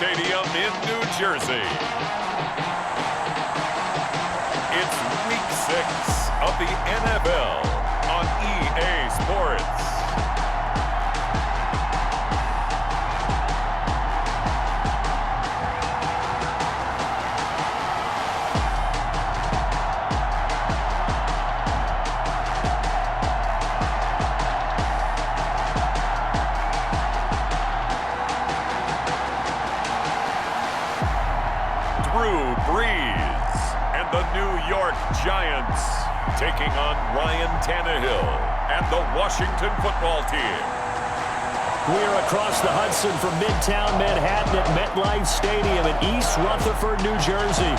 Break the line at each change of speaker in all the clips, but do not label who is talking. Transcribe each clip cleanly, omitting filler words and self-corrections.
Stadium in New Jersey. It's Week 6 of the NFL on EA Sports. Giants taking on Ryan Tannehill and the Washington football team.
We're across the Hudson from Midtown Manhattan at MetLife Stadium in East Rutherford, New Jersey.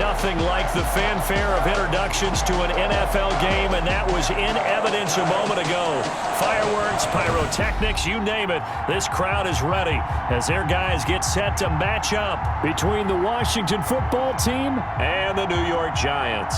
Nothing like the fanfare of introductions to an NFL game, and that was in evidence a moment ago. Fireworks, pyrotechnics, you name it. This crowd is ready as their guys get set to match up between the Washington football team and the New York Giants.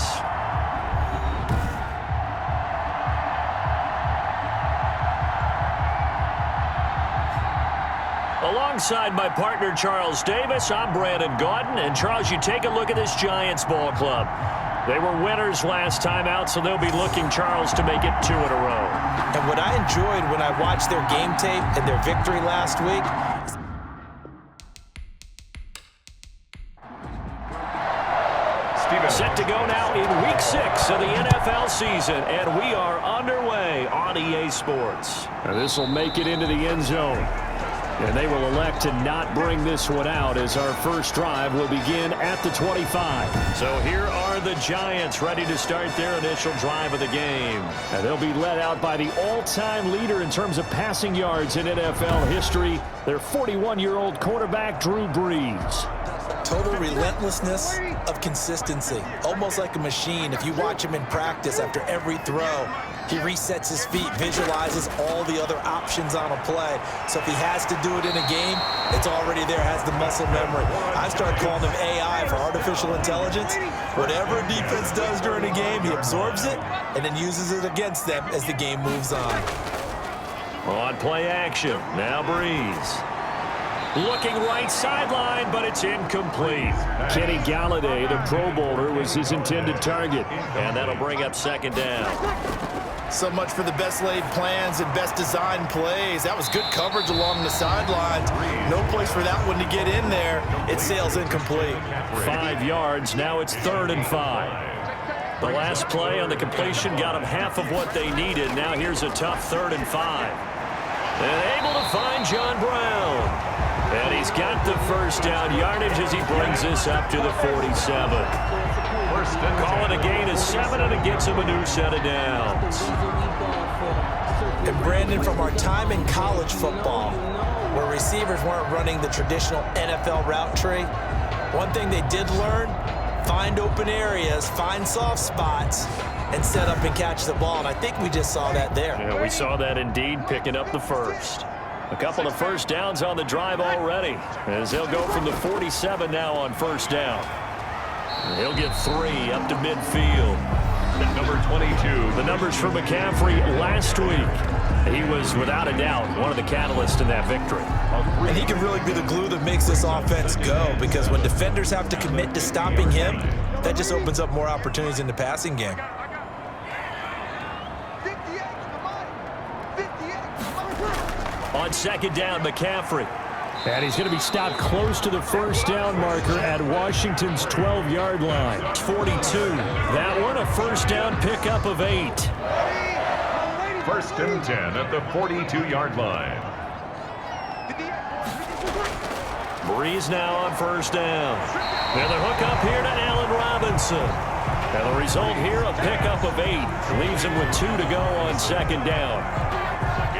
Alongside my partner, Charles Davis, I'm Brandon Gaudin. And, Charles, you take a look at this Giants ball club. They were winners last time out, so they'll be looking, Charles, to make it 2 in a row.
And what I enjoyed when I watched their game tape and their victory last week,
set to go now in Week 6 of the NFL season, and we are underway on EA Sports. This will make it into the end zone. And they will elect to not bring this one out as our first drive will begin at the 25. So here are the Giants ready to start their initial drive of the game. And they'll be led out by the all-time leader in terms of passing yards in NFL history, their 41-year-old quarterback, Drew Brees.
Total relentlessness of consistency. Almost like a machine. If you watch him in practice after every throw, he resets his feet, visualizes all the other options on a play. So if he has to do it in a game, it's already there, has the muscle memory. I start calling him AI for artificial intelligence. Whatever defense does during a game, he absorbs it and then uses it against them as the game moves on.
On play action, now Brees. Looking right sideline, but it's incomplete. Kenny Galladay, the Pro Bowler, was his intended target, and that'll bring up second down.
So much for the best laid plans and best designed plays. That was good coverage along the sidelines. No place for that one to get in there. It sails incomplete.
5 yards. Now it's 3rd and 5. The last play on the completion got them half of what they needed. Now here's a tough 3rd and 5. And able to find John Brown. And he's got the first down yardage as he brings this up to the 47. Call it a gain of 7, and it gets him a new set of downs.
And Brandon, from our time in college football, where receivers weren't running the traditional NFL route tree, one thing they did learn, find open areas, find soft spots, and set up and catch the ball. And I think we just saw that there.
Yeah, we saw that indeed, picking up the first. A couple of first downs on the drive already, as they'll go from the 47 now on first down. He'll get 3 up to midfield. At number 22. The numbers for McCaffrey last week. He was, without a doubt, one of the catalysts in that victory.
And he can really be the glue that makes this offense go, because when defenders have to commit to stopping him, that just opens up more opportunities in the passing game.
On second down, McCaffrey. And he's going to be stopped close to the first down marker at Washington's 12-yard line. 42. That one, a first down pickup of 8.
1st and 10 at the 42-yard line.
Brees now on first down. And the hook up here to Allen Robinson. And the result here, a pickup of 8. Leaves him with 2 to go on second down.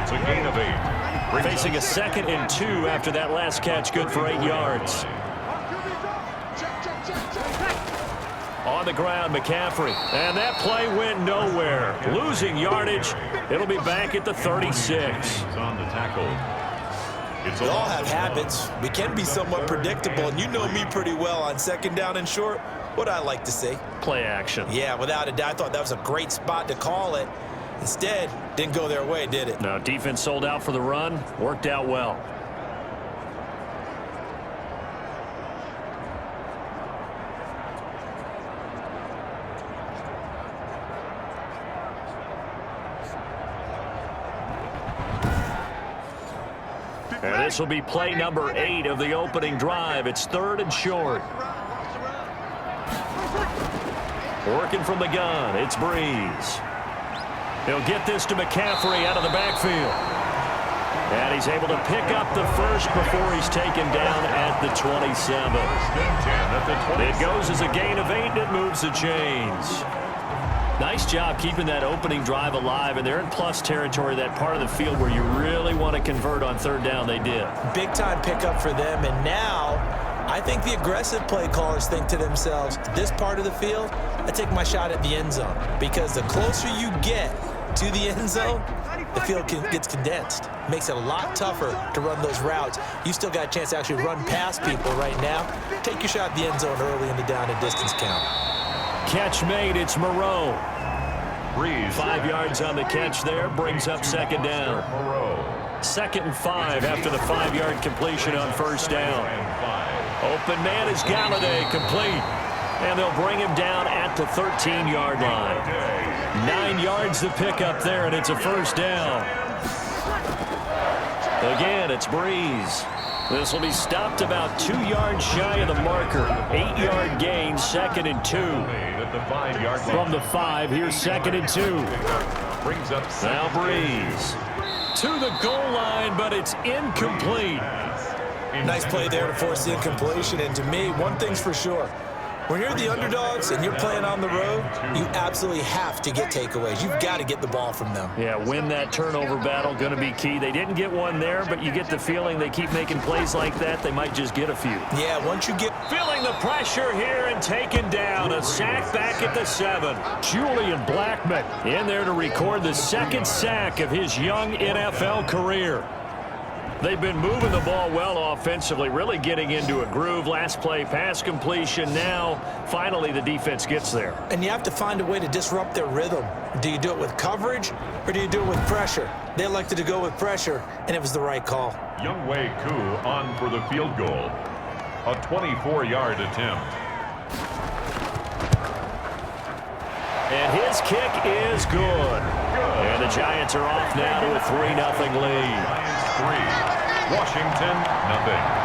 It's a gain of 8.
Facing a 2nd and 2 after that last catch, good for 8 yards. On the ground, McCaffrey. And that play went nowhere. Losing yardage. It'll be back at the 36.
On the tackle.
We all have habits. We can be somewhat predictable, and you know me pretty well on second down and short. What I like to see.
Play action.
Yeah, without a doubt. I thought that was a great spot to call it. Instead, didn't go their way, did it?
No, defense sold out for the run. Worked out well. And this will be play number 8 of the opening drive. It's 3rd and short. Working from the gun, it's Breeze. He'll get this to McCaffrey out of the backfield. And he's able to pick up the first before he's taken down at the 27. It goes as a gain of 8, and it moves the chains. Nice job keeping that opening drive alive, and they're in plus territory, that part of the field where you really want to convert on 3rd down. They did. Big-time pickup for them, and now I think the aggressive play callers think to themselves, this part of the field, I take my shot at the end zone, because the closer you get to the end zone, the field gets condensed. Makes it a lot tougher to run those routes. You still got a chance to actually run past people right now. Take your shot at the end zone early in the down and distance count. Catch made, it's Moreau. 5 yards on the catch there, brings up 2nd down. 2nd and 5 after the 5-yard completion on 1st down. Open man is Galladay, complete. And they'll bring him down at the 13-yard line. 9 yards to pick up there, and it's a 1st down. Again, it's Breeze. This will be stopped about 2 yards shy of the marker. 8-yard gain, 2nd and 2. From the 5, here's 2nd and 2. Now Breeze to the goal line, but it's incomplete. Nice play there to force the incompletion, and to me, one thing's for sure. When you're the underdogs and you're playing on the road, you absolutely have to get takeaways. You've got to get the ball from them. Yeah, win that turnover battle, going to be key. They didn't get one there, but you get the feeling they keep making plays like that, they might just get a few. Yeah, once you get... Feeling the pressure here and taken down. A sack back at the 7. Julian Blackmon in there to record the 2nd sack of his young NFL career. They've been moving the ball well offensively, really getting into a groove. Last play, pass completion. Now, finally, the defense gets there. And you have to find a way to disrupt their rhythm. Do you do it with coverage, or do you do it with pressure? They elected to go with pressure, and it was the right call.
Younghoe Koo on for the field goal. A 24-yard attempt.
And his kick is good. And the Giants are off now to a 3-0 lead.
3, Washington, 0.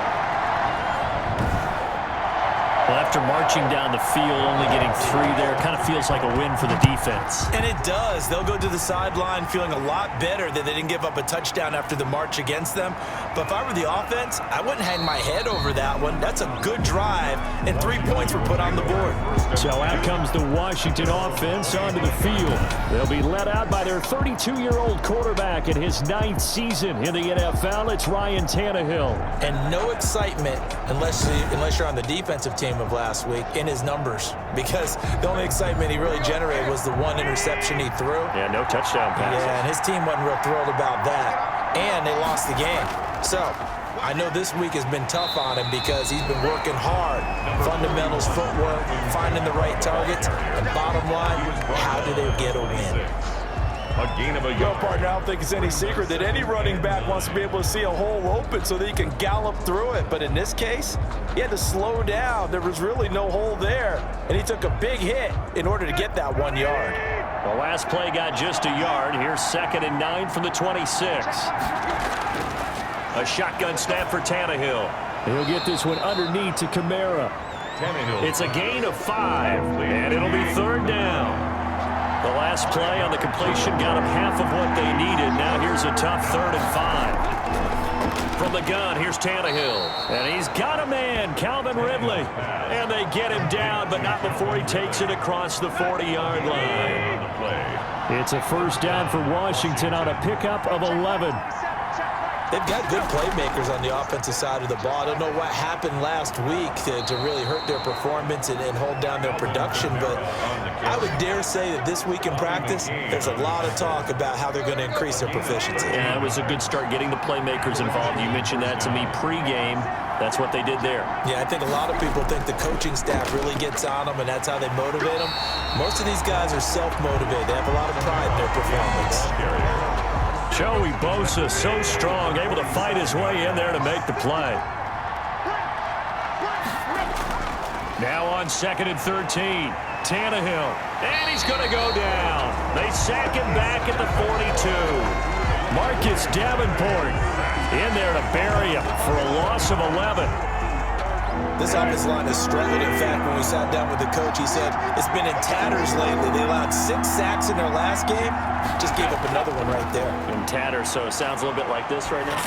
Well, after marching down the field, only getting 3 there, kind of feels like a win for the defense. And it does. They'll go to the sideline feeling a lot better that they didn't give up a touchdown after the march against them. But if I were the offense, I wouldn't hang my head over that one. That's a good drive, and 3 points were put on the board. So out comes the Washington offense onto the field. They'll be led out by their 32-year-old quarterback in his 9th season in the NFL. It's Ryan Tannehill. And no excitement unless you're on the defensive team of last week in his numbers, because the only excitement he really generated was the 1 interception he threw. Yeah, no touchdown pass. Yeah, and his team wasn't real thrilled about that, and they lost the game. So I know this week has been tough on him because he's been working hard. Fundamentals, footwork, finding the right targets, and bottom line, how do they get a win?
A gain of a yard.
Partner, I don't think it's any secret that any running back wants to be able to see a hole open so that he can gallop through it. But in this case, he had to slow down. There was really no hole there, and he took a big hit in order to get that 1 yard.
The last play got just a yard. Here's 2nd and 9 from the 26. A shotgun snap for Tannehill. He'll get this one underneath to Kamara. It's a gain of 5, and it'll be 3rd down. The last play on the completion got them half of what they needed. Now here's a tough 3rd and 5. From the gun, here's Tannehill. And he's got a man, Calvin Ridley. And they get him down, but not before he takes it across the 40-yard line. It's a 1st down for Washington on a pickup of 11.
They've got good playmakers on the offensive side of the ball. I don't know what happened last week to really hurt their performance and hold down their production, but I would dare say that this week in practice, there's a lot of talk about how they're going to increase their proficiency.
Yeah, it was a good start getting the playmakers involved. You mentioned that to me pregame. That's what they did there.
Yeah, I think a lot of people think the coaching staff really gets on them, and that's how they motivate them. Most of these guys are self-motivated. They have a lot of pride in their performance.
Joey Bosa, so strong, able to fight his way in there to make the play. Now on 2nd and 13, Tannehill, and he's going to go down. They sack him back at the 42. Marcus Davenport in there to bury him for a loss of 11.
This offensive line has struggled. In fact, when we sat down with the coach, he said it's been in tatters lately. They allowed 6 sacks in their last game. Just gave up another one right there.
In tatters, so it sounds a little bit like this right now.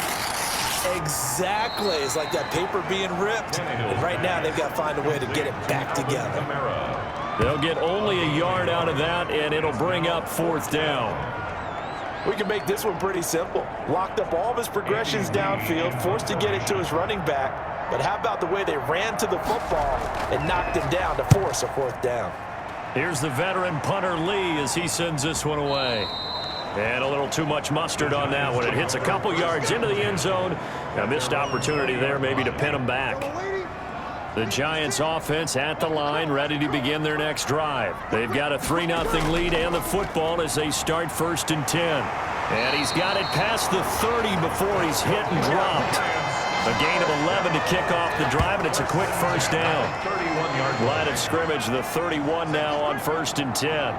Exactly. It's like that paper being ripped. And right now, they've got to find a way to get it back together.
They'll get only a yard out of that, and it'll bring up 4th down.
We can make this one pretty simple. Locked up all of his progressions downfield, forced to get it to his running back. But how about the way they ran to the football and knocked him down to force a 4th down?
Here's the veteran punter Lee as he sends this one away. And a little too much mustard on that one. It hits a couple yards into the end zone. A missed opportunity there maybe to pin him back. The Giants offense at the line, ready to begin their next drive. They've got a 3-0 lead and the football as they start 1st and 10. And he's got it past the 30 before he's hit and dropped. A gain of 11 to kick off the drive, and it's a quick 1st down. 31-yard line of scrimmage, the 31 now on 1st and 10.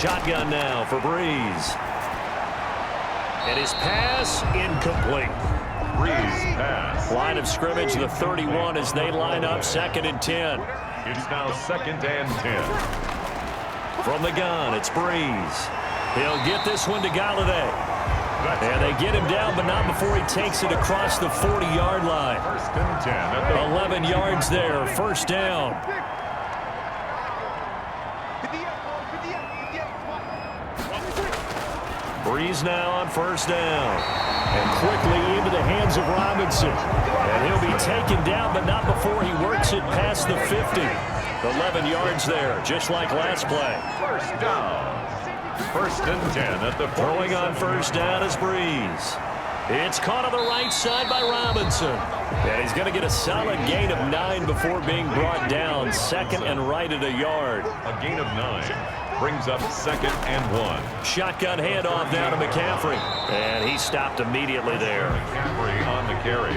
Shotgun now for Breeze. And his pass incomplete.
Breeze pass.
Line of scrimmage, the 31 as they line up 2nd and 10.
It's now 2nd and 10.
From the gun, it's Breeze. He'll get this one to Galladay. And they get him down, but not before he takes it across the 40-yard line.
1st and 10 at the
11 yards there, 1st down. Breeze now on 1st down. And quickly into the hands of Robinson. And he'll be taken down, but not before he works it past the 50. 11 yards there, just like last play.
1st down. 1st and 10 at the
throwing on 1st down is Breeze. It's caught on the right side by Robinson. And he's going to get a solid gain of 9 before being brought down. 2nd and right at a yard.
A gain of 9 brings up 2nd and 1.
Shotgun handoff now to McCaffrey. And he stopped immediately there.
McCaffrey on the carry.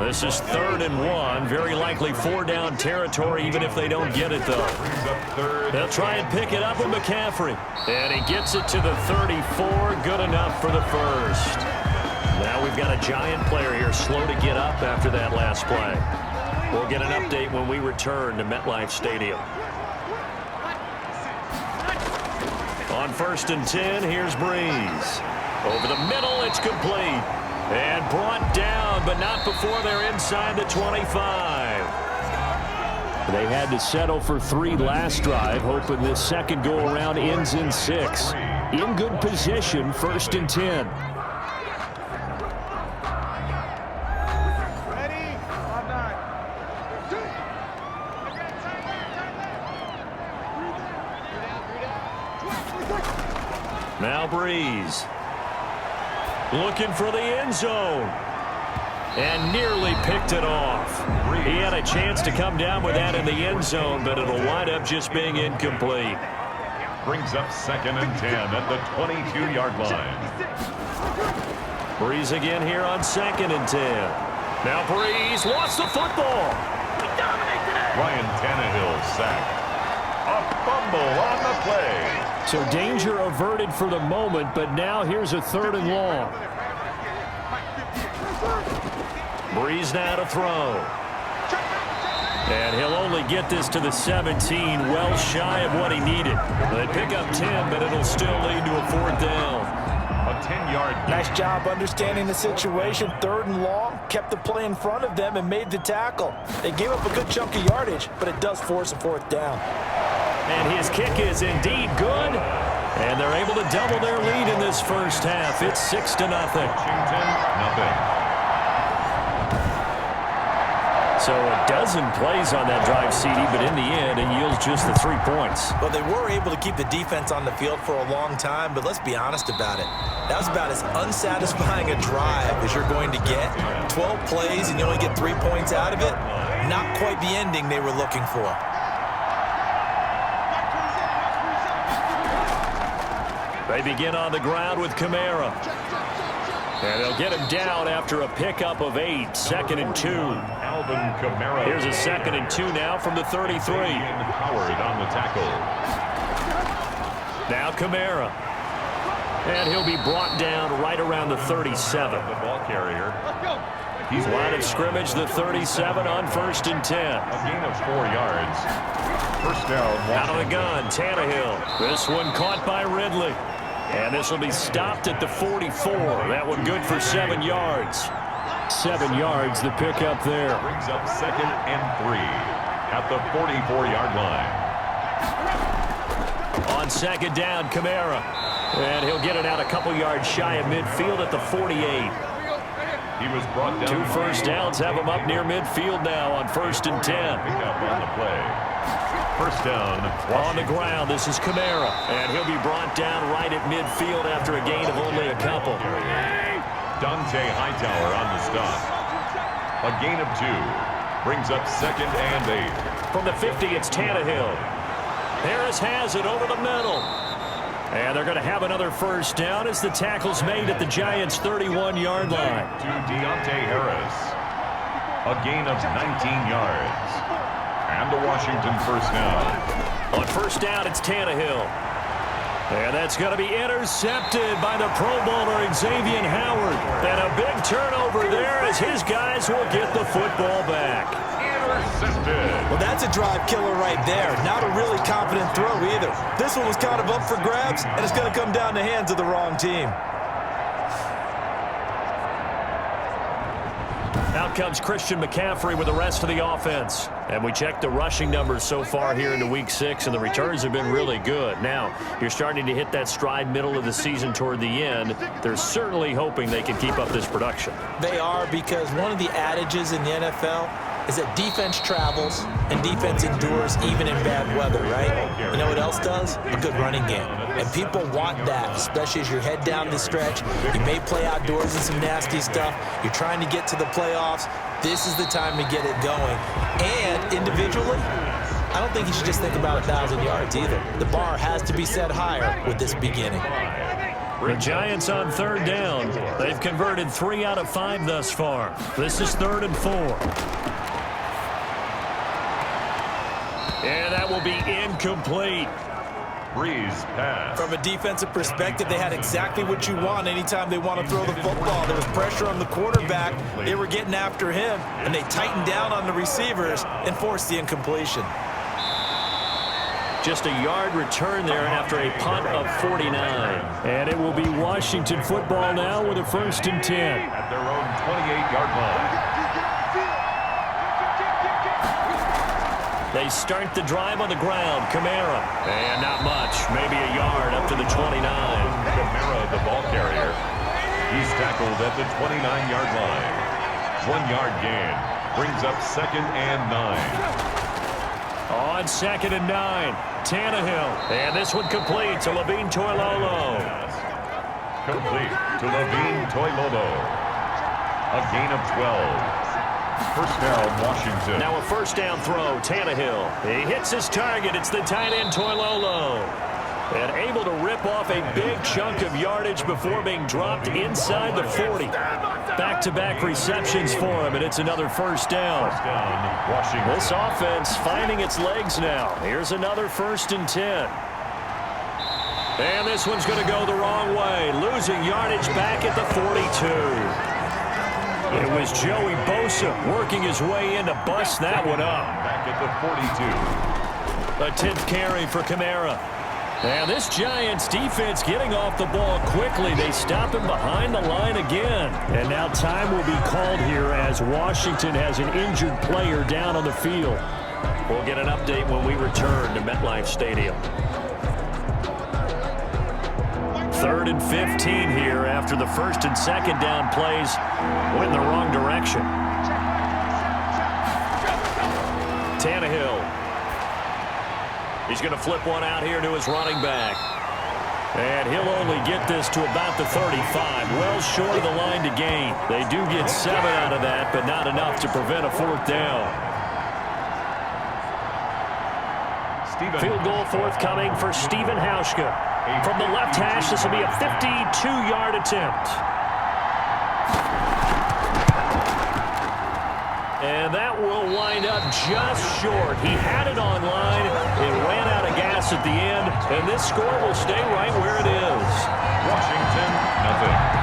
This is 3rd and 1. Very likely 4-down territory, even if they don't get it, though. They'll try and pick it up with McCaffrey. And he gets it to the 34. Good enough for the 1st. Now we've got a Giant player here slow to get up after that last play. We'll get an update when we return to MetLife Stadium. On 1st and 10, here's Breeze. Over the middle, it's complete. And brought down, but not before they're inside the 25. They had to settle for 3 last drive, hoping this second go-around ends in 6. In good position, 1st and 10. Now Breeze. Looking for the end zone. And nearly picked it off. He had a chance to come down with that in the end zone, but it'll wind up just being incomplete.
Brings up 2nd and 10 at the 22-yard line.
Breeze again here on 2nd and 10. Now Breeze lost the football.
Ryan Tannehill sacked. A fumble on the play.
So danger averted for the moment, but now here's a 3rd and long. Breeze now to throw. And he'll only get this to the 17, well shy of what he needed. They pick up 10, but it'll still lead to a 4th down.
A 10-yard.
Nice job understanding the situation. 3rd and long, kept the play in front of them and made the tackle. They gave up a good chunk of yardage, but it does force a 4th down.
And his kick is indeed good. And they're able to double their lead in this first half. It's 6-0.
Washington, nothing.
So a dozen plays on that drive, CD, but in the end, it yields just the 3 points.
Well, they were able to keep the defense on the field for a long time, but let's be honest about it. That was about as unsatisfying a drive as you're going to get. 12 plays and you only get 3 points out of it. Not quite the ending they were looking for.
They begin on the ground with Kamara. And they'll get him down after a pickup of 8. 2nd and 2.
Alvin Kamara.
Here's a 2nd and 2 now from the 33.
Howard on the tackle.
Now Kamara. And he'll be brought down right around the 37.
The ball carrier.
He's line of scrimmage, the 37 on 1st and 10.
A gain of 4 yards. First down.
Out of the gun, Tannehill. This one caught by Ridley. And this will be stopped at the 44. That one good for 7 yards. 7 yards, the pickup there.
Brings up 2nd and 3 at the 44-yard line.
On 2nd down, Kamara. And he'll get it out a couple yards shy of midfield at the 48.
He was brought down.
2 first downs have him up near midfield now on 1st and 10.
Pickup on the play. First down.
On the ground, this is Kamara. And he'll be brought down right at midfield after a gain of only a couple.
Dante Hightower on the stop. A gain of 2. Brings up 2nd and 8.
From the 50, it's Tannehill. Harris has it over the middle. And they're going to have another first down as the tackle's made at the Giants' 31-yard line.
To Deontay Harris. A gain of 19 yards. And a Washington first down.
On first down, it's Tannehill. And that's going to be intercepted by the Pro Bowler Xavier Howard. And a big turnover there as his guys will get the football back.
Intercepted.
Well, that's a drive killer right there. Not a really confident throw either. This one was kind of up for grabs, and it's going to come down the hands of the wrong team.
Out comes Christian McCaffrey with the rest of the offense. And we checked the rushing numbers so far here into Week 6, and the returns have been really good. Now, you're starting to hit that stride middle of the season toward the end. They're certainly hoping they can keep up this production.
They are, because one of the adages in the NFL is that defense travels and defense endures even in bad weather, right? You know what else does? A good running game. And people want that, especially as you're head down the stretch. You may play outdoors in some nasty stuff. You're trying to get to the playoffs. This is the time to get it going. And individually, I don't think you should just think about 1,000 yards either. The bar has to be set higher with this beginning.
The Giants on 3rd down. They've converted 3 out of 5 thus far. This is 3rd and 4. And that will be incomplete.
Breeze pass.
From a defensive perspective, they had exactly what you want anytime they want to throw the football. There was pressure on the quarterback. They were getting after him, and they tightened down on the receivers and forced the incompletion.
Just a yard return there after a punt of 49. And it will be Washington football now with a 1st and 10.
At their own 28-yard line.
They start the drive on the ground. Kamara. And not much. Maybe a yard up to the 29.
Kamara, the ball carrier. He's tackled at the 29-yard line. 1-yard gain. Brings up 2nd and 9.
On 2nd and 9. Tannehill. And this one complete to Levine Toilolo.
Complete to Levine Toilolo. A gain of 12. First down, Washington.
Now a first down throw, Tannehill. He hits his target. It's the tight end, Toilolo. And able to rip off a big chunk of yardage before being dropped inside the 40. Back-to-back receptions for him, and it's another first down.
First down, Washington.
This offense finding its legs now. Here's another 1st and 10. And this one's going to go the wrong way. Losing yardage back at the 42. It was Joey Bosa working his way in to bust that one up.
Back at the 42.
A 10th carry for Kamara. And this Giants defense getting off the ball quickly. They stop him behind the line again. And now time will be called here as Washington has an injured player down on the field. We'll get an update when we return to MetLife Stadium. 3rd and 15 here after the 1st and 2nd down plays went in the wrong direction. Tannehill. He's going to flip one out here to his running back. And he'll only get this to about the 35. Well short of the line to gain. They do get 7 out of that, but not enough to prevent a 4th down. Field goal forthcoming for Stephen Hauschka. From the left hash, this will be a 52-yard attempt. And that will wind up just short. He had it on line. It ran out of gas pass at the end, and this score will stay right where it is.
Washington, nothing.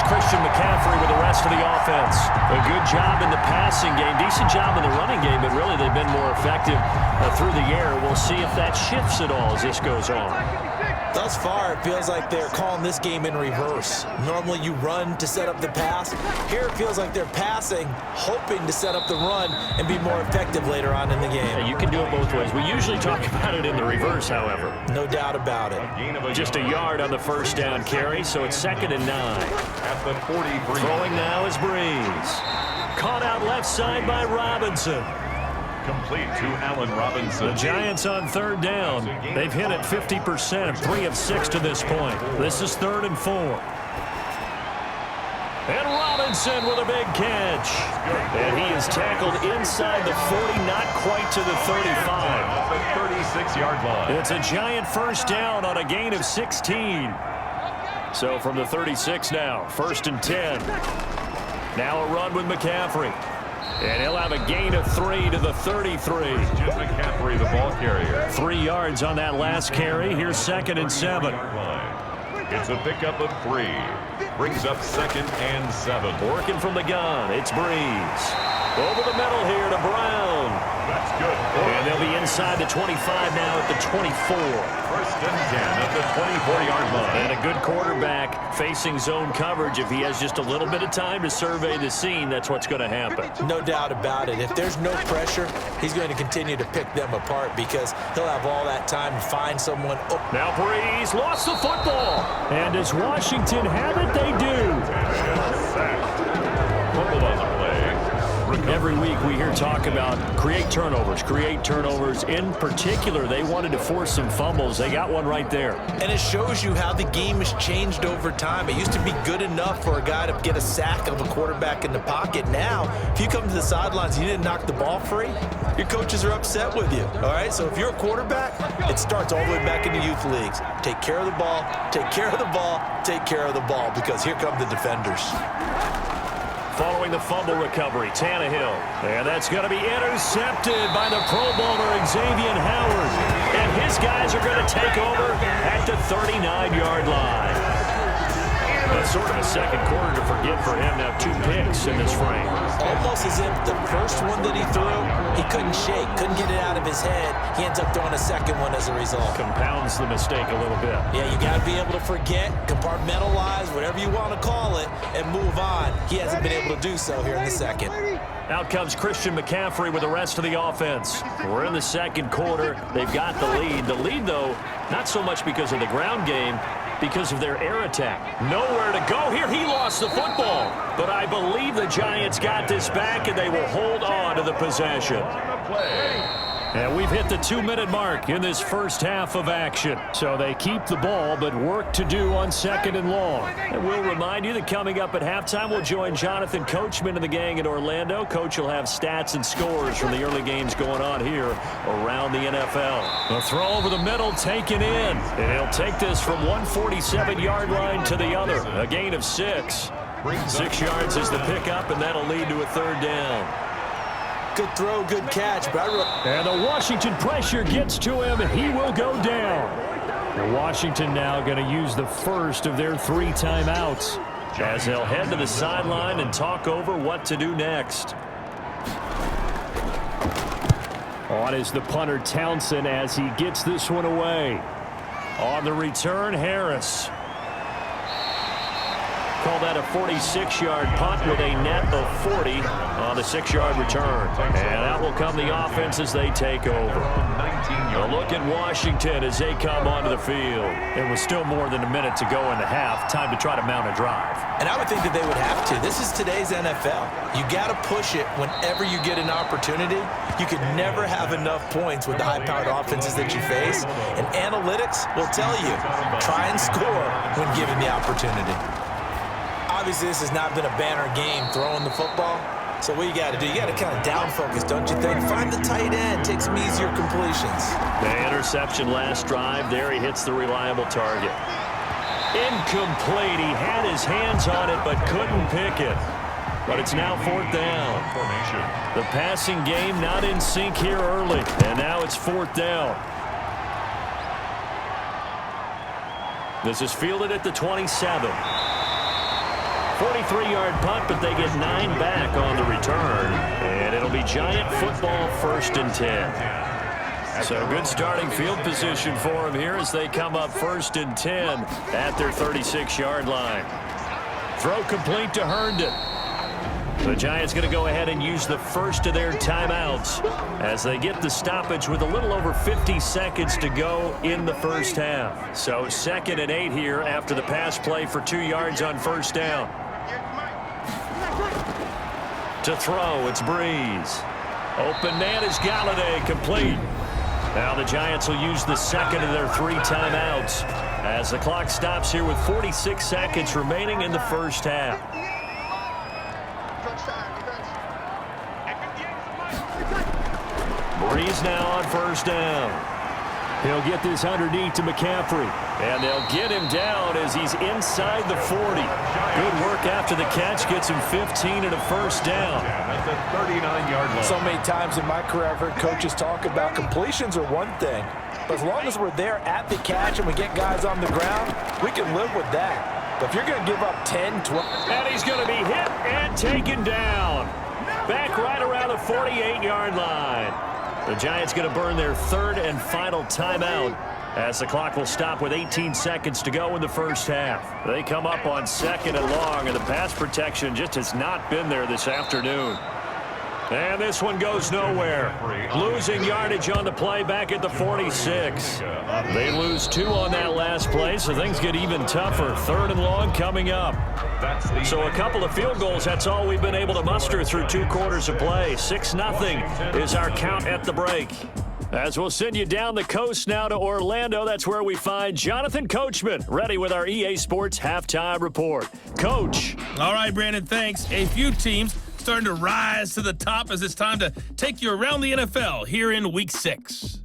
Christian McCaffrey with the rest of the offense. A good job in the passing game, decent job in the running game, but really they've been more effective through the air. We'll see if that shifts at all as this goes on.
Thus far, it feels like they're calling this game in reverse. Normally you run to set up the pass. Here it feels like they're passing, hoping to set up the run and be more effective later on in the game.
Yeah, you can do it both ways. We usually talk about it in the reverse, however.
No doubt about it.
Just a yard on the first down carry, so it's 2nd and 9.
At the 43.
Throwing now is Breeze. Caught out left side by Robinson.
Complete to Allen Robinson.
The Giants on 3rd down. They've hit it 50%, 3 of 6 to this point. This is 3rd and 4. And Robinson with a big catch. And he is tackled inside the 40, not quite to the 35.
At the 36-yard line.
It's a Giant first down on a gain of 16. So from the 36 now, 1st and 10. Now a run with McCaffrey. And he'll have a gain of 3 to the 33.
Christian McCaffrey, the ball carrier.
3 yards on that last carry. Here's 2nd and 7.
It's a pickup of 3. Brings up 2nd and 7.
Working from the gun, it's Breeze. Over the middle here to Brown.
That's good.
And they'll be inside the 25 now at the 24.
1st and 10 at the 24-yard line.
And a good quarterback facing zone coverage. If he has just a little bit of time to survey the scene, that's what's going to happen.
No doubt about it. If there's no pressure, he's going to continue to pick them apart because he'll have all that time to find someone. Oh.
Now Breeze lost the football. And does Washington have it? They do.
Fumble on the play.
Every week we hear talk about create turnovers. In particular, they wanted to force some fumbles. They got one right there.
And it shows you how the game has changed over time. It used to be good enough for a guy to get a sack of a quarterback in the pocket. Now, if you come to the sidelines and you didn't knock the ball free, your coaches are upset with you. All right? So if you're a quarterback, it starts all the way back in the youth leagues. Take care of the ball, take care of the ball, take care of the ball, because here come the defenders.
Following the fumble recovery, Tannehill. And that's going to be intercepted by the Pro Bowler Xavier Howard. And his guys are going to take over at the 39-yard line. That's sort of a second quarter to forget for him. Now 2 picks in this frame.
Almost as if the first one that he threw, he couldn't shake, couldn't get it out of his head. He ends up throwing a second one as a result.
Compounds the mistake a little bit.
Yeah, you got to be able to forget, compartmentalize, whatever you want to call it, and move on. He hasn't been able to do so here in the second.
Out comes Christian McCaffrey with the rest of the offense. We're in the second quarter. They've got the lead. The lead, though, not so much because of the ground game, because of their air attack. Nowhere to go here. He lost the football. But I believe the Giants got this back, and they will hold on to the possession. And we've hit the 2-minute mark in this first half of action. So they keep the ball, but work to do on 2nd and long. And we'll remind you that coming up at halftime, we'll join Jonathan Coachman and the gang in Orlando. Coach will have stats and scores from the early games going on here around the NFL. A throw over the middle taken in. And he'll take this from 147-yard line to the other. A gain of 6. 6 yards is the pickup, and that'll lead to a 3rd down.
Good throw, good catch.
And the Washington pressure gets to him, and he will go down. And Washington now going to use the first of their 3 timeouts as they'll head to the sideline and talk over what to do next. On is the punter Townsend as he gets this one away. On the return, Harris. Call that a 46-yard punt with a net of 40 on the 6-yard return. And out will come the offense as they take over. A look at Washington as they come onto the field. It was still more than a minute to go in the half. Time to try to mount a drive.
And I would think that they would have to. This is today's NFL. You got to push it whenever you get an opportunity. You could never have enough points with the high-powered offenses that you face. And analytics will tell you, try and score when given the opportunity. Obviously, this has not been a banner game throwing the football. So what you got to do, you got to kind of down focus, don't you think? Find the tight end, take some easier completions.
The interception last drive. There he hits the reliable target. Incomplete. He had his hands on it but couldn't pick it. But it's now 4th down. The passing game not in sync here early. And now it's 4th down. This is fielded at the 27. 43-yard punt, but they get 9 back on the return. And it'll be Giant football 1st and 10. So good starting field position for them here as they come up 1st and 10 at their 36-yard line. Throw complete to Herndon. The Giants going to go ahead and use the first of their timeouts as they get the stoppage with a little over 50 seconds to go in the first half. So 2nd and 8 here after the pass play for 2 yards on 1st down. To throw, it's Breeze. Open man is Galladay, complete. Now the Giants will use the 2nd of their 3 timeouts as the clock stops here with 46 seconds remaining in the first half. Breeze now on 1st down. He'll get this underneath to McCaffrey. And they'll get him down as he's inside the 40. Good work after the catch. Gets him 15 and a 1st down.
At the 39-yard line.
So many times in my career I've heard coaches talk about completions are one thing. But as long as we're there at the catch and we get guys on the ground, we can live with that. But if you're going to give up 10, 12...
And he's going to be hit and taken down. Back right around the 48-yard line. The Giants going to burn their 3rd and final timeout as the clock will stop with 18 seconds to go in the first half. They come up on 2nd and long, and the pass protection just has not been there this afternoon. And this one goes nowhere. Losing yardage on the play back at the 46. They lose 2 on that last play, so things get even tougher. 3rd and long coming up. So a couple of field goals, that's all we've been able to muster through 2 quarters of play. 6-0 is our count at the break. As we'll send you down the coast now to Orlando, that's where we find Jonathan Coachman, ready with our EA Sports Halftime Report. Coach.
All right, Brandon, thanks. A few teams starting to rise to the top as it's time to take you around the NFL here in Week 6.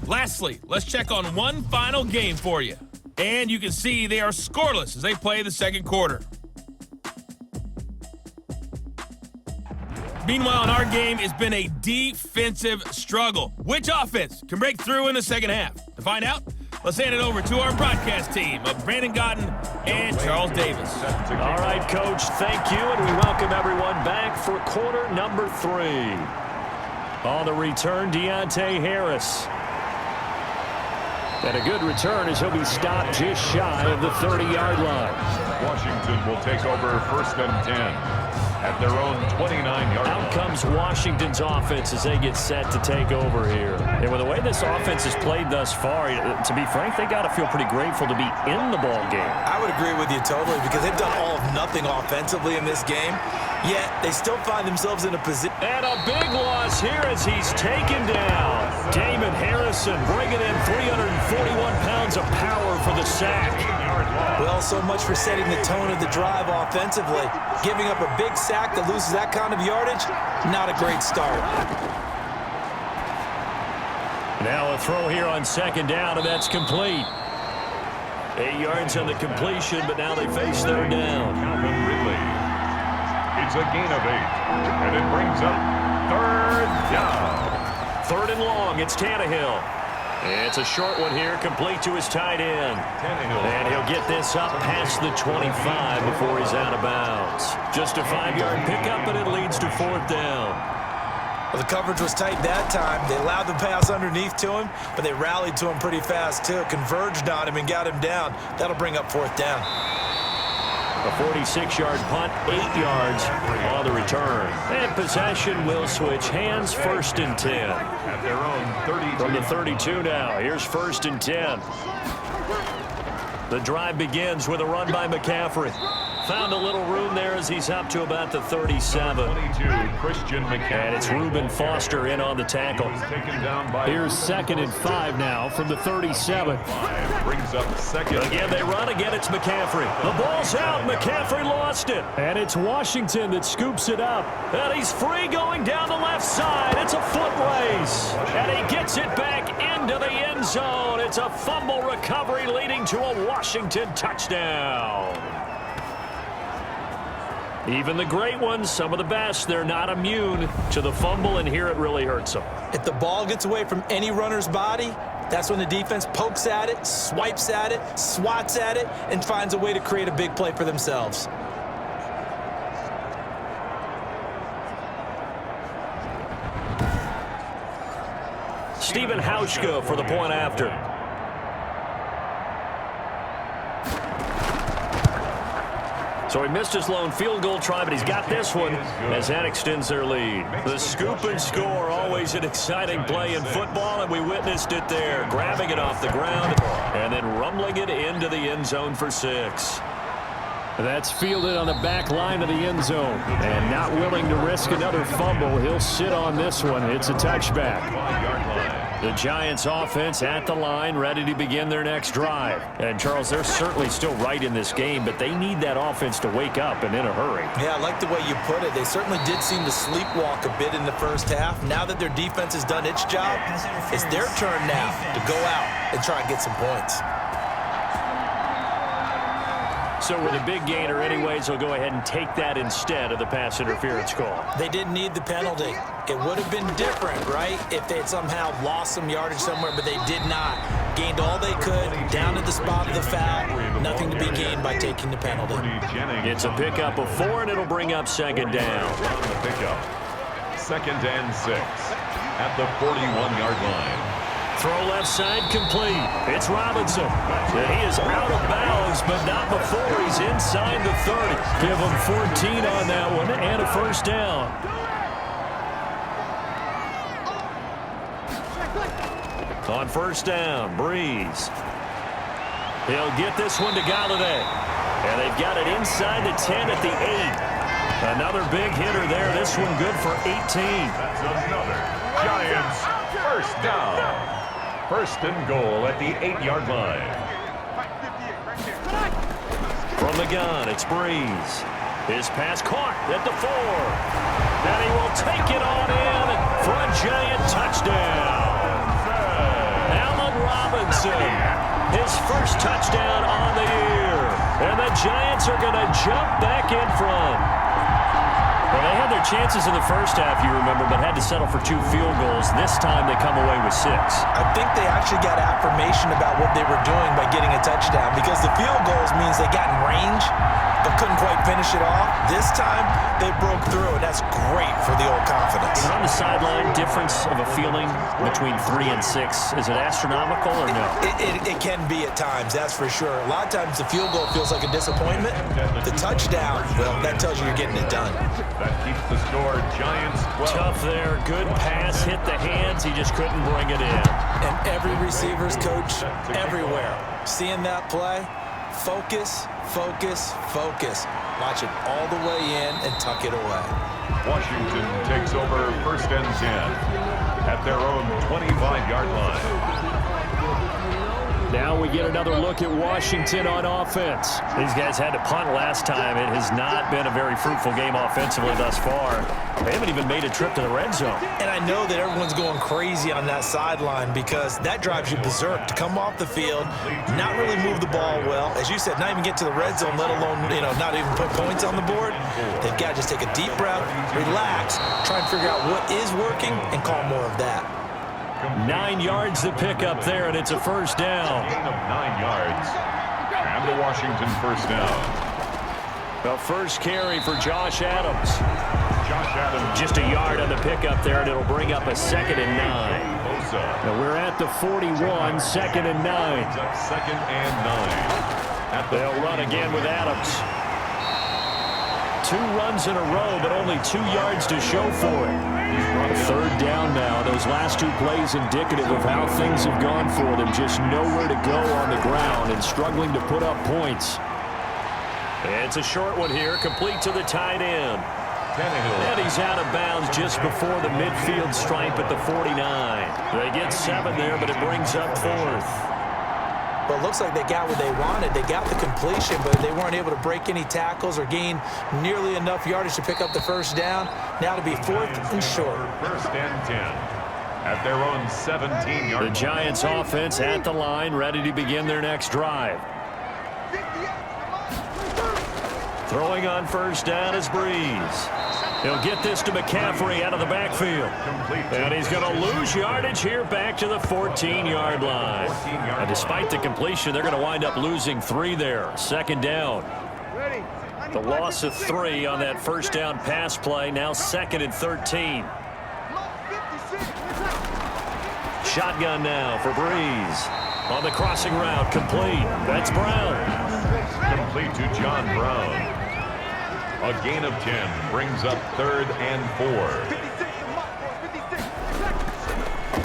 Lastly, let's check on one final game for you. And you can see they are scoreless as they play the 2nd quarter. Meanwhile, in our game, it's been a defensive struggle. Which offense can break through in the 2nd half? To find out, let's hand it over to our broadcast team of Brandon Godden and Charles Davis.
All right, Coach, thank you, and we welcome everyone back for quarter number 3. On the return, Deontay Harris. And a good return as he'll be stopped just shy of the 30-yard line.
Washington will take over 1st and 10 at their own 29-yard line.
Out comes Washington's offense as they get set to take over here. And with the way this offense has played thus far, to be frank, they got to feel pretty grateful to be in the ball game.
I would agree with you totally because they've done all of nothing offensively in this game, yet they still find themselves in a position.
And a big loss here as he's taken down. Damon Harrison bringing in 341 pounds of power for the sack.
Well, so much for setting the tone of the drive offensively. Giving up a big sack that loses that kind of yardage, not a great start.
Now a throw here on 2nd down, and that's complete. 8 yards on the completion, but now they face 3rd down.
Calvin Ridley. It's a gain of 8, and it brings up 3rd down.
3rd and long, it's Tannehill. It's a short one here, complete to his tight end. And he'll get this up past the 25 before he's out of bounds. Just a 5-yard pickup, and it leads to 4th down.
Well, the coverage was tight that time. They allowed the pass underneath to him, but they rallied to him pretty fast, too. Converged on him and got him down. That'll bring up 4th down.
A 46-yard punt, 8 yards on the return. And possession will switch hands, 1st and 10.
At their own 32.
From the 32 now, here's 1st and 10. The drive begins with a run by McCaffrey. Found a little room there as he's up to about the 37.
22, Christian McCaffrey.
And it's Reuben Foster in on the tackle.
Taken down by
Here's 2nd and 5 now from the 37.
brings up second.
Again, they run. Again, it's McCaffrey. The ball's out. McCaffrey lost it. And it's Washington that scoops it up. And he's free going down the left side. It's a foot race. And he gets it back into the end zone. It's a fumble recovery leading to a Washington touchdown. Even the great ones, some of the best, they're not immune to the fumble, and here it really hurts them.
If the ball gets away from any runner's body, that's when the defense pokes at it, swipes at it, swats at it, and finds a way to create a big play for themselves.
Stephen Hauschka for the point after. So he missed his lone field goal try, but he's got this one as that extends their lead. The scoop and score, always an exciting play in football, and we witnessed it there. Grabbing it off the ground and then rumbling it into the end zone for 6. That's fielded on the back line of the end zone. And not willing to risk another fumble, he'll sit on this one. It's a touchback. The Giants offense at the line, ready to begin their next drive. And, Charles, they're certainly still right in this game, but they need that offense to wake up and in a hurry.
Yeah, I like the way you put it. They certainly did seem to sleepwalk a bit in the first half. Now that their defense has done its job, it's their turn now to go out and try and get some points.
So with a big gainer anyways, they'll go ahead and take that instead of the pass interference call.
They didn't need the penalty. It would have been different, right, if they had somehow lost some yardage somewhere, but they did not. Gained all they could, down at the spot of the foul. Nothing to be gained by taking the penalty.
It's a pickup of 4, and it'll bring up 2nd down.
On the pickup. 2nd and 6 at the 41-yard line.
Throw left side complete. It's Robinson. And he is out of bounds, but not before he's inside the 30. Give him 14 on that one and a first down. On first down, Breeze. He'll get this one to Galladay. And they've got it inside the 10 at the 8. Another big hitter there. This one good for 18.
That's another Giants first down. First and goal at the 8-yard line.
From the gun, it's Breeze. His pass caught at the 4. And he will take it on in for a Giant touchdown. Allen Robinson, his first touchdown on the year. And the Giants are going to jump back in front. Well, they had their chances in the first half, you remember, but had to settle for 2 field goals. This time they come away with 6.
I think they actually got affirmation about what they were doing by getting a touchdown, because the field goals means they got in range but couldn't quite finish it off. This time they broke through, and that's great for the old confidence.
And on the sideline, difference of a feeling between 3 and 6, is it astronomical or no?
It can be at times, that's for sure. A lot of times the field goal feels like a disappointment. The touchdown, well, that tells you you're getting it done.
That keeps the score Giants 12.
Tough there. Good pass. Hit the hands. He just couldn't bring it in.
And every receiver's coach everywhere. Seeing that play, focus, focus, focus. Watch it all the way in and tuck it away.
Washington takes over first and 10 at their own 25-yard line.
Now we get another look at Washington on offense. These guys had to punt last time. It has not been a very fruitful game offensively thus far. They haven't even made a trip to the red zone.
And I know that everyone's going crazy on that sideline, because that drives you berserk to come off the field, not really move the ball well. As you said, not even get to the red zone, let alone, not even put points on the board. They've got to just take a deep breath, relax, try and figure out what is working, and call more of that.
9 yards to pick up there, and it's a first down.
Gain of 9 yards. And the Washington first down.
The first carry for Josh Adams.
Josh Adams.
Just a yard on the pickup there, and it'll bring up a 2nd and 9. Now we're at the 41, 2nd and 9.
2nd and 9.
They'll run again with Adams. 2 runs in a row, but only 2 yards to show for it. Third down now. Those last 2 plays indicative of how things have gone for them. Just nowhere to go on the ground and struggling to put up points. It's a short one here, complete to the tight end.
Tannehill.
And he's out of bounds just before the midfield stripe at the 49. They get 7 there, but it brings up 4th.
Well, it looks like they got what they wanted. They got the completion, but they weren't able to break any tackles or gain nearly enough yardage to pick up the first down. Now to be 4th and short.
1st and 10 at their own 17-yard line.
The Giants offense at the line, ready to begin their next drive. Throwing on first down is Breeze. He'll get this to McCaffrey out of the backfield. And he's going to lose yardage here back to the 14-yard line. And despite the completion, they're going to wind up losing 3 there. 2nd down. The loss of 3 on that first down pass play. Now 2nd and 13. Shotgun now for Breeze. On the crossing route, complete. That's Brown.
Complete to John Brown. A gain of 10 brings up 3rd and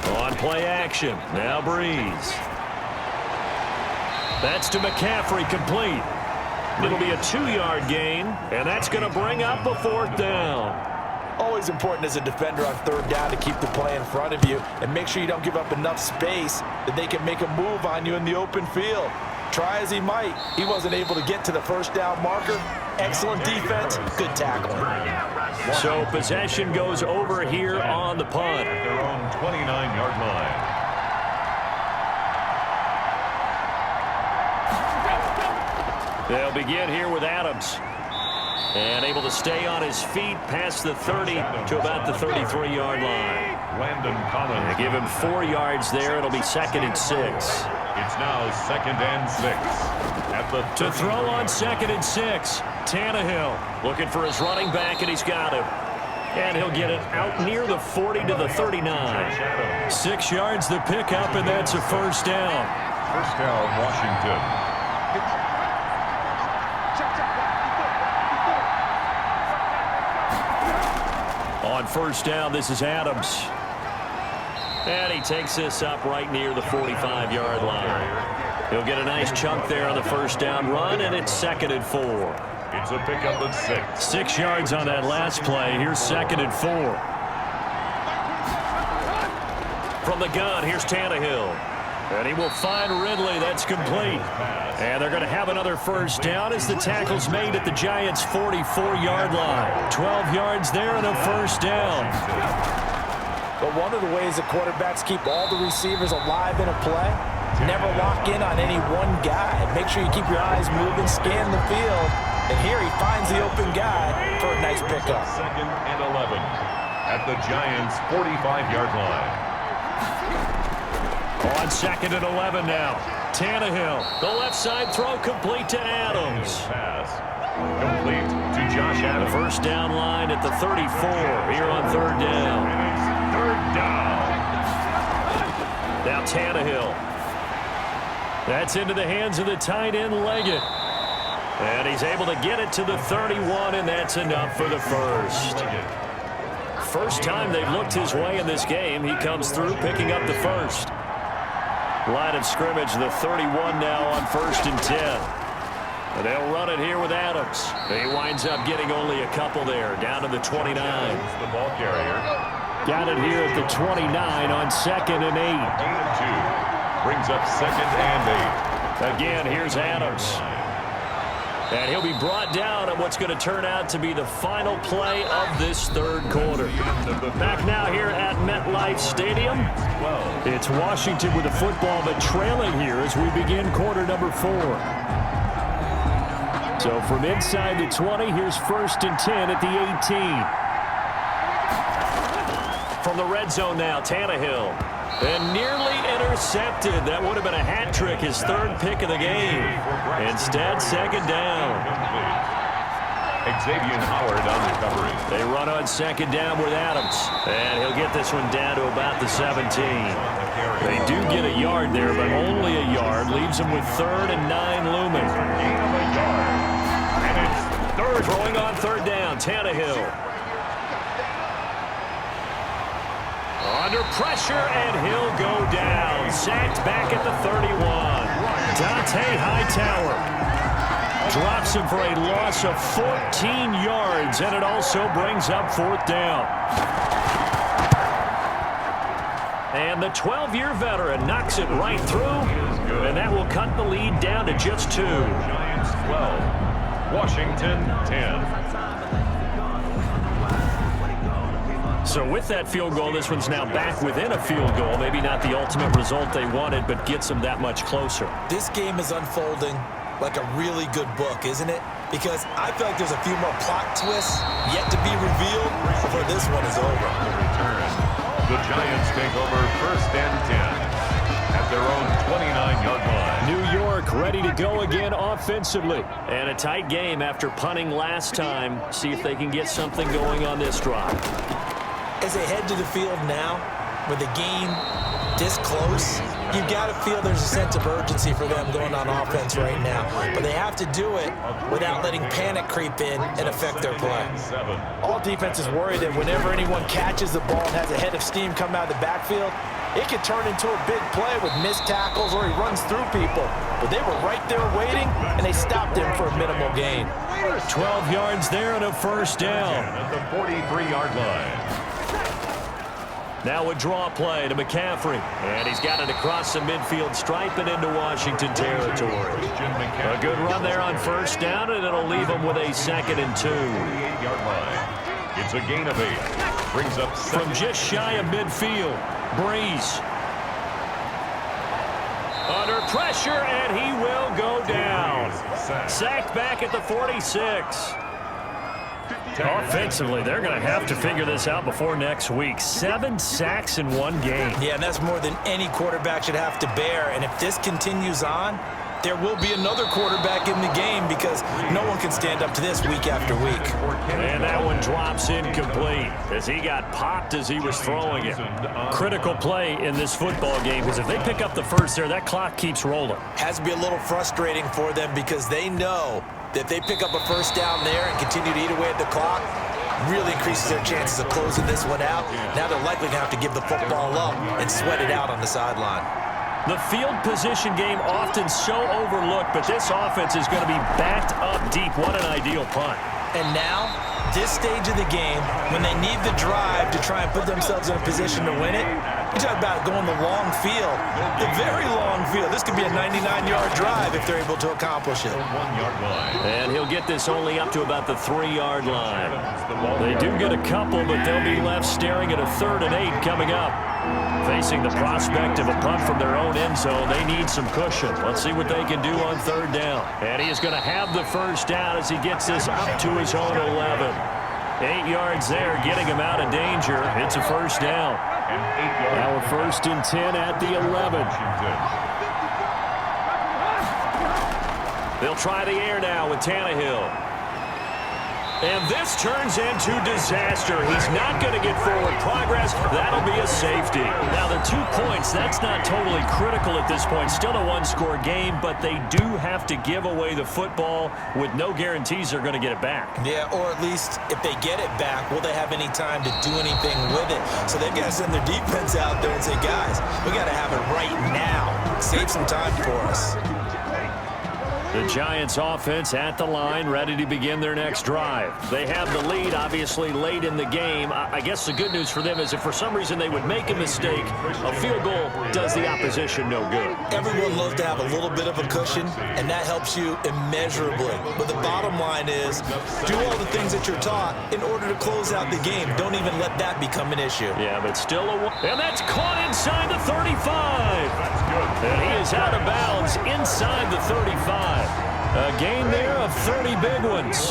4.
On play action. Now Breeze. That's to McCaffrey, complete. It'll be a 2-yard gain, and that's going to bring up a 4th down.
Always important as a defender on 3rd down to keep the play in front of you and make sure you don't give up enough space that they can make a move on you in the open field. Try as he might, he wasn't able to get to the first down marker. Excellent defense, good tackling.
So possession goes over here on the punt.
At their own 29-yard line.
They'll begin here with Adams. And able to stay on his feet past the 30 to about the 33-yard line.
Landon Collins.
They give him 4 yards there. It'll be 2nd and 6.
It's now 2nd and 6. At the
to throw on 2nd and 6. Tannehill looking for his running back, and he's got him. And he'll get it out near the 40 to the 39. 6 yards the pickup, and that's a first down.
First down, Washington.
On first down, this is Adams. And he takes this up right near the 45-yard line. He'll get a nice chunk there on the first down run, and it's 2nd and 4.
It's a pickup of 6.
6 yards on that last play. Here's 2nd and 4. From the gun, here's Tannehill. And he will find Ridley. That's complete. And they're going to have another first down as the tackle's made at the Giants' 44-yard line. 12 yards there and a first down.
But one of the ways that quarterbacks keep all the receivers alive in a play, never lock in on any one guy. Make sure you keep your eyes moving, scan the field. And here he finds the open guy for a nice pickup.
2nd and 11 at the Giants' 45-yard line.
On 2nd and 11 now. Tannehill. The left side throw complete to Adams.
Pass complete to Josh Adams.
First down line at the 34 here on 3rd down.
And it's 3rd down.
Now Tannehill. That's into the hands of the tight end Leggett. And he's able to get it to the 31, and that's enough for the first. First time they've looked his way in this game. He comes through picking up the first. Line of scrimmage, the 31 now on 1st and 10. And they'll run it here with Adams. He winds up getting only a couple there, down to the 29.
The ball carrier.
Got it here at the 29 on 2nd and 8.
Gain of 2 brings up 2nd and 8.
Again, here's Adams. And he'll be brought down at what's going to turn out to be the final play of this 3rd quarter. Back now here at MetLife Stadium. It's Washington with the football, but trailing here as we begin quarter number 4. So from inside the 20, here's 1st and 10 at the 18. From the red zone now, Tannehill. And nearly intercepted. That would have been a hat trick, his 3rd pick of the game. Instead, 2nd down.
Xavier Howard on recovery.
They run on 2nd down with Adams. And he'll get this one down to about the 17. They do get a yard there, but only a yard. Leaves them with 3rd and 9 looming.
Gain of a yard. And it's 3rd.
Throwing on 3rd down, Tannehill. Under pressure, and he'll go down. Sacked back at the 31. Dante Hightower. Drops him for a loss of 14 yards, and it also brings up 4th down. And the 12-year veteran knocks it right through, and that will cut the lead down to just 2.
Giants 12, Washington 10.
So with that field goal, this one's now back within a field goal. Maybe not the ultimate result they wanted, but gets them that much closer.
This game is unfolding like a really good book, isn't it? Because I feel like there's a few more plot twists yet to be revealed before this one is over.
The return. The Giants take over 1st and 10 at their own 29-yard line.
New York ready to go again offensively. And a tight game after punting last time. See if they can get something going on this drive.
As they head to the field now, with the game this close, you've got to feel there's a sense of urgency for them going on offense right now. But they have to do it without letting panic creep in and affect their play.
All defenses worry that whenever anyone catches the ball and has a head of steam come out of the backfield, it can turn into a big play with missed tackles or he runs through people. But they were right there waiting, and they stopped him for a minimal gain.
12 yards there and a 1st down.
At the 43-yard line.
Now a draw play to McCaffrey. And he's got it across the midfield stripe and into Washington territory. A good run there on 1st down, and it'll leave him with a 2nd and 2.
48-yard line. It's a gain of 8. Brings up
from just shy of midfield. Breeze. Under pressure, and he will go down. Sacked back at the 46. Offensively, they're going to have to figure this out before next week. 7 sacks in one game.
Yeah, and that's more than any quarterback should have to bear. And if this continues on, there will be another quarterback in the game because no one can stand up to this week after week.
And that one drops incomplete as he got popped as he was throwing it. Critical play in this football game because if they pick up the first there, that clock keeps rolling.
Has to be a little frustrating for them because they know that if they pick up a 1st down there and continue to eat away at the clock, really increases their chances of closing this one out. Now they're likely going to have to give the football up and sweat it out on the sideline.
The field position game often so overlooked, but this offense is going to be backed up deep. What an ideal punt.
And now, this stage of the game, when they need the drive to try and put themselves in a position to win it, you talk about going the long field, the very long field. This could be a 99-yard drive if they're able to accomplish it.
1-yard line.
And he'll get this only up to about the 3-yard line. They do get a couple, but they'll be left staring at a 3rd and 8 coming up. Facing the prospect of a punt from their own end zone, they need some cushion. Let's see what they can do on 3rd down. And he is going to have the 1st down as he gets this up to his own 11. 8 yards there, getting him out of danger. It's a 1st down. Now a 1st and 10 at the 11. They'll try the air now with Tannehill. And this turns into disaster. He's not going to get forward progress. That'll be a safety. Now, the 2 points, that's not totally critical at this point. Still a one-score game, but they do have to give away the football with no guarantees they're going to get it back.
Yeah, or at least if they get it back, will they have any time to do anything with it? So they've got to send their defense out there and say, guys, we got to have it right now. Save some time for us.
The Giants offense at the line, ready to begin their next drive. They have the lead, obviously, late in the game. I guess the good news for them is if for some reason they would make a mistake, a field goal does the opposition no good.
Everyone loves to have a little bit of a cushion, and that helps you immeasurably. But the bottom line is, do all the things that you're taught in order to close out the game. Don't even let that become an issue.
Yeah, but still and that's caught inside the 35.
That's good.
And he is out of bounds inside the 35. A gain there of 30 big ones.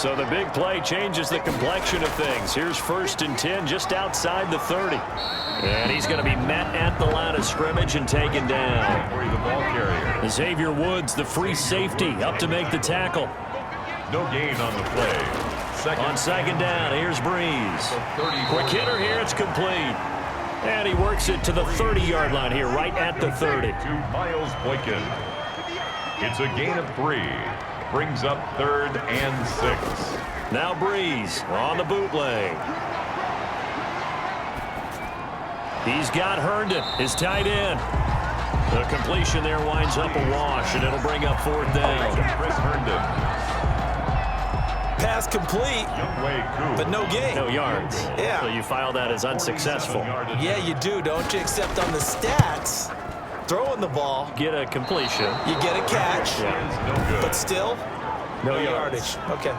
So the big play changes the complexion of things. Here's 1st and 10 just outside the 30. And he's going to be met at the line of scrimmage and taken down.
The ball carrier.
Xavier Woods, the free safety, up to make the tackle.
No gain on the play.
On 2nd down, here's Breeze. Quick hitter here, it's complete. And he works it to the 30-yard line here, right at the 30.
To Miles Boykin. It's a gain of 3. Brings up 3rd and 6.
Now Breeze on the bootleg. He's got Herndon, his tight end. The completion there winds up a wash, and it'll bring up 4th down.
Chris Herndon.
Pass complete, but no gain.
No yards.
Yeah.
So you file that as unsuccessful.
Yeah, you do, don't you? Except on the stats, throwing the ball,
Get a completion.
you get a catch,
No good.
but still,
No
yardage. Okay.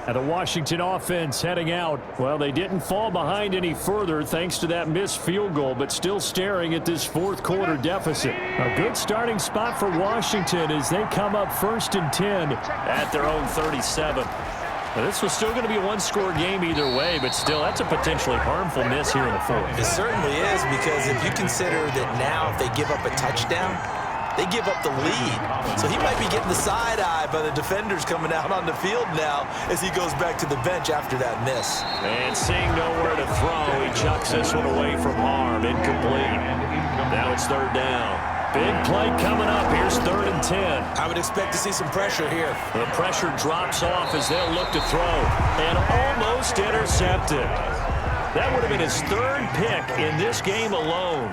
And the Washington offense heading out. Well, they didn't fall behind any further thanks to that missed field goal, but still staring at this 4th quarter deficit. A good starting spot for Washington as they come up 1st and 10 at their own 37. Now, this was still going to be a one-score game either way, but still, that's a potentially harmful miss here in the 4th.
It certainly is, because if you consider that now if they give up a touchdown, they give up the lead. So he might be getting the side eye by the defenders coming out on the field now as he goes back to the bench after that miss.
And seeing nowhere to throw, he chucks this one away from harm. Incomplete. Now it's 3rd down. Big play coming up. Here's 3rd and 10.
I would expect to see some pressure here.
The pressure drops off as they'll look to throw. And almost intercepted. That would have been his 3rd pick in this game alone.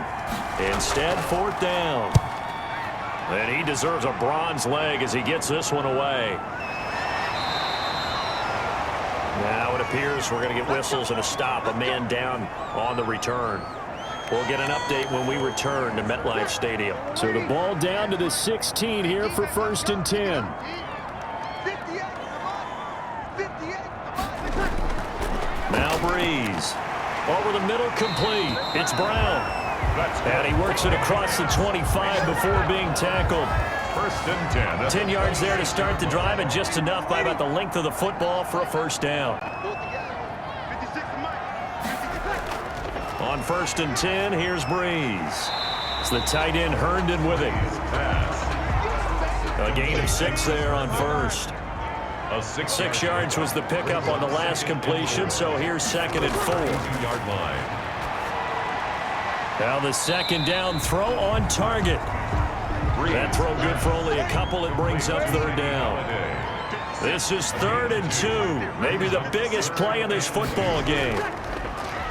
Instead, 4th down. And he deserves a bronze leg as he gets this one away. Now it appears we're going to get whistles and a stop. A man down on the return. We'll get an update when we return to MetLife Stadium. So the ball down to the 16 here for 1st and 10. Now Breeze. Over the middle, complete. It's Brown. And he works it across the 25 before being tackled.
1st and 10.
10 yards there to start the drive, and just enough by about the length of the football for a 1st down. On 1st and 10, here's Breeze. It's the tight end Herndon with it. A gain of 6 there on 1st. 6 yards was the pickup on the last completion, so here's 2nd and 4.
2-yard line.
Now the 2nd down throw on target. That throw good for only a couple. It brings up 3rd down. This is 3rd and 2. Maybe the biggest play in this football game.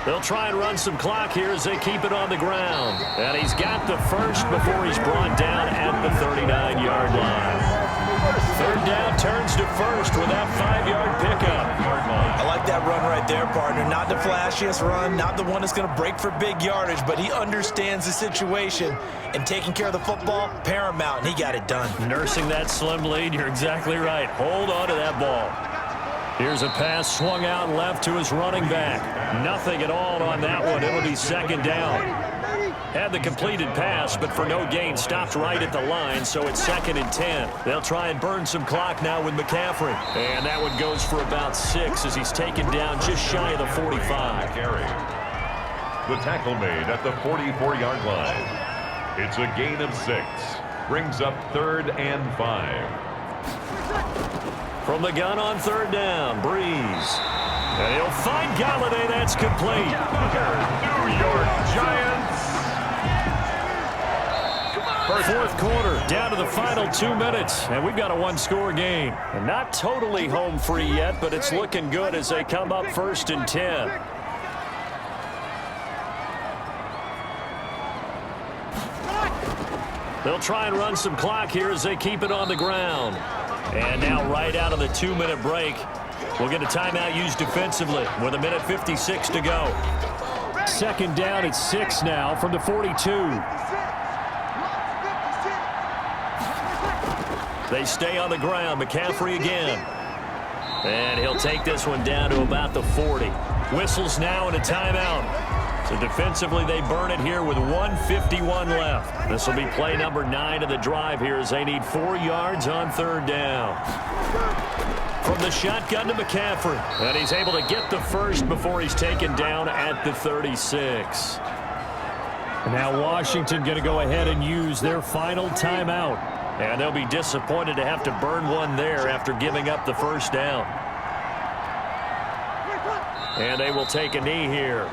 They'll try and run some clock here as they keep it on the ground. And he's got the first before he's brought down at the 39-yard line. 3rd down turns to 1st with that 5-yard pickup.
I like that run right there, partner. Not the flashiest run, not the one that's going to break for big yardage, but he understands the situation, and taking care of the football, paramount, and he got it done.
Nursing that slim lead, you're exactly right. Hold on to that ball. Here's a pass swung out left to his running back. Nothing at all on that one. It'll be 2nd down. Had the completed pass, but for no gain, stopped right at the line, so it's 2nd and 10. They'll try and burn some clock now with McCaffrey. And that one goes for about 6 as he's taken down just shy of the 45.
The tackle made at the 44-yard line. It's a gain of 6. Brings up 3rd and 5.
From the gun on 3rd down, Breeze. And he'll find Galladay. That's complete.
New York Giants.
4th quarter, down to the final 2 minutes, and we've got a one-score game. And not totally home free yet, but it's looking good as they come up 1st and 10. They'll try and run some clock here as they keep it on the ground. And now right out of the 2-minute break, we'll get a timeout used defensively with 1:56 to go. 2nd down at 6 now from the 42. They stay on the ground. McCaffrey again. And he'll take this one down to about the 40. Whistles now and a timeout. So defensively, they burn it here with 1:51 left. This will be play number 9 of the drive here as they need 4 yards on 3rd down. From the shotgun to McCaffrey. And he's able to get the first before he's taken down at the 36. And now Washington going to go ahead and use their final timeout. And they'll be disappointed to have to burn one there after giving up the 1st down. And they will take a knee here.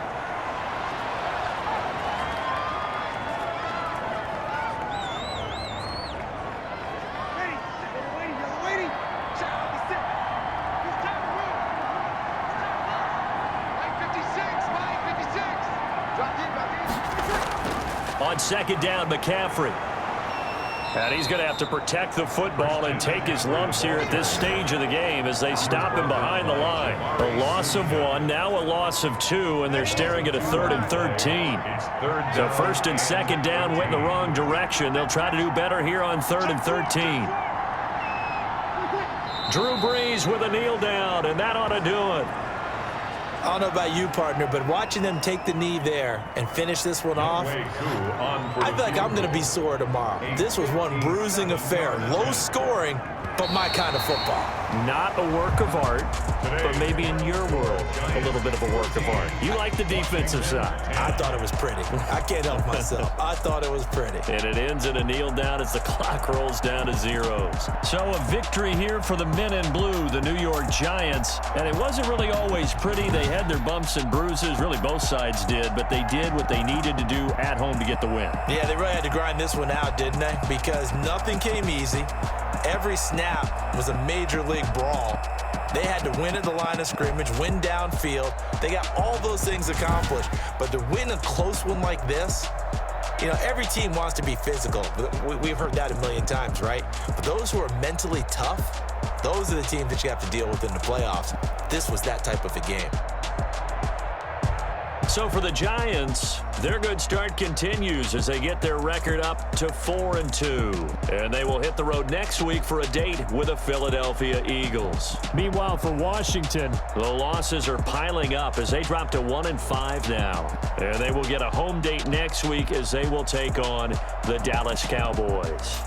On second down, McCaffrey. And he's going to have to protect the football and take his lumps here at this stage of the game as they stop him behind the line. A loss of 1, now a loss of 2, and they're staring at a 3rd and 13. So first and second down went in the wrong direction. They'll try to do better here on 3rd and 13. Drew Brees with a kneel down, and that ought to do it.
I don't know about you, partner, but watching them take the knee there and finish this one off, I feel like I'm going to be sore tomorrow. This was one bruising affair. Low scoring, but my kind of football.
Not a work of art, but maybe in your world, a little bit of a work of art. You like the defensive side.
I thought it was pretty. I can't help myself. I thought it was pretty.
And it ends in a kneel down as the clock rolls down to zeros. So a victory here for the men in blue, the New York Giants. And it wasn't really always pretty. They had their bumps and bruises. Really, both sides did. But they did what they needed to do at home to get the win.
Yeah, they really had to grind this one out, didn't they? Because nothing came easy. Every snap was a major league brawl. They had to win at the line of scrimmage, win downfield. They got all those things accomplished. But to win a close one like this, you know, every team wants to be physical. We've heard that a million times, right? But those who are mentally tough, those are the teams that you have to deal with in the playoffs. This was that type of a game.
So for the Giants, their good start continues as they get their record up to 4-2. And they will hit the road next week for a date with the Philadelphia Eagles. Meanwhile, for Washington, the losses are piling up as they drop to 1-5 now. And they will get a home date next week as they will take on the Dallas Cowboys.